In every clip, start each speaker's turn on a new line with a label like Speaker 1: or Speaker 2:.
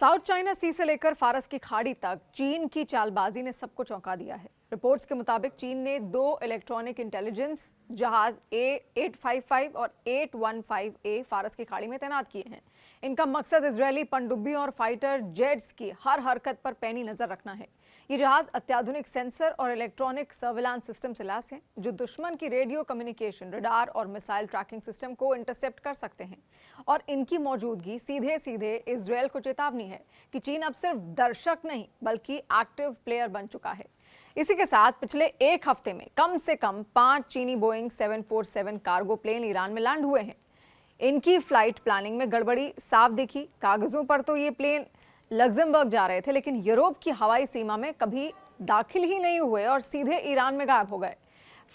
Speaker 1: South China सी से लेकर फारस की खाड़ी तक चीन की चालबाजी ने सबको चौंका दिया है। रिपोर्ट्स के मुताबिक चीन ने 2 इलेक्ट्रॉनिक इंटेलिजेंस जहाज A855 और 815A फारस की खाड़ी में तैनात किए हैं। इनका मकसद इजरायली पनडुब्बियों और फाइटर जेट्स की हर हरकत पर पैनी नजर रखना है। ये जहाज अत्याधुनिक सेंसर और इलेक्ट्रॉनिक सर्विलांस सिस्टम से लैस हैं, जो दुश्मन की रेडियो कम्युनिकेशन, रडार और मिसाइल ट्रैकिंग सिस्टम को इंटरसेप्ट कर सकते हैं। और इनकी मौजूदगी सीधे सीधे इजरायल को चेतावनी है कि चीन अब सिर्फ दर्शक नहीं बल्कि एक्टिव प्लेयर बन चुका है। इसी के साथ पिछले एक हफ्ते में कम से कम 5 चीनी बोइंग 747 कार्गो प्लेन ईरान में लैंड हुए हैं। इनकी फ्लाइट प्लानिंग में गड़बड़ी साफ दिखी। कागजों पर तो ये प्लेन लग्जमबर्ग जा रहे थे, लेकिन यूरोप की हवाई सीमा में कभी दाखिल ही नहीं हुए और सीधे ईरान में गायब हो गए।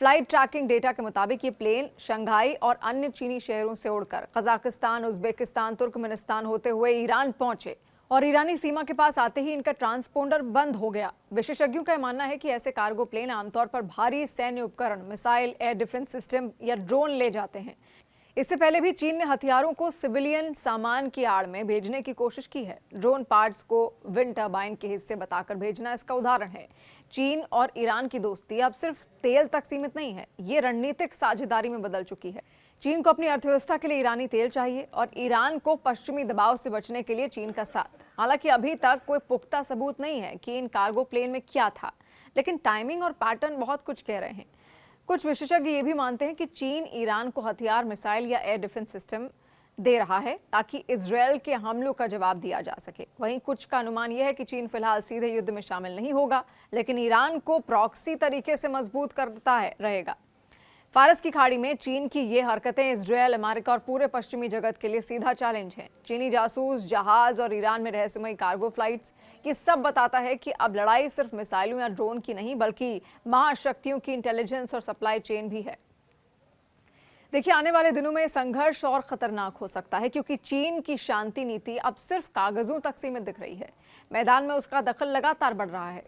Speaker 1: फ्लाइट ट्रैकिंग डेटा के मुताबिक ये प्लेन शंघाई और अन्य चीनी शहरों से उड़कर कजाकिस्तान, उज्बेकिस्तान, तुर्कमेनिस्तान होते हुए ईरान पहुंचे और ईरानी सीमा के पास आते ही इनका ट्रांसपोंडर बंद हो गया। विशेषज्ञों का मानना है कि ऐसे कार्गो प्लेन आमतौर पर भारी सैन्य उपकरण, मिसाइल, एयर डिफेंस सिस्टम या ड्रोन ले जाते हैं। इससे पहले भी चीन ने हथियारों को सिविलियन सामान की आड़ में भेजने की कोशिश की है। ड्रोन पार्ट्स को विंड टर्बाइन के हिस्से बताकर भेजना इसका उदाहरण है। चीन और ईरान की दोस्ती अब सिर्फ तेल तक सीमित नहीं है, ये रणनीतिक साझेदारी में बदल चुकी है। चीन को अपनी अर्थव्यवस्था के लिए ईरानी तेल चाहिए और ईरान को पश्चिमी दबाव से बचने के लिए चीन का साथ। हालांकि अभी तक कोई पुख्ता सबूत नहीं है कि इन कार्गो प्लेन में क्या था, लेकिन टाइमिंग और पैटर्न बहुत कुछ कह रहे हैं। कुछ विशेषज्ञ ये भी मानते हैं कि चीन ईरान को हथियार, मिसाइल या एयर डिफेंस सिस्टम दे रहा है ताकि इजरायल के हमलों का जवाब दिया जा सके। वहीं कुछ का अनुमान यह है कि चीन फिलहाल सीधे युद्ध में शामिल नहीं होगा, लेकिन ईरान को प्रॉक्सी तरीके से मजबूत करता रहेगा। फारस की खाड़ी में चीन की ये हरकतें इजरायल, अमेरिका और पूरे पश्चिमी जगत के लिए सीधा चैलेंज है। चीनी जासूस जहाज और ईरान में रहस्यमयी कार्गो फ्लाइट्स, ये सब बताता है कि अब लड़ाई सिर्फ मिसाइलों या ड्रोन की नहीं बल्कि महाशक्तियों की इंटेलिजेंस और सप्लाई चेन भी है। देखिए, आने वाले दिनों में संघर्ष और खतरनाक हो सकता है, क्योंकि चीन की शांति नीति अब सिर्फ कागजों तक सीमित दिख रही है। मैदान में उसका दखल लगातार बढ़ रहा है।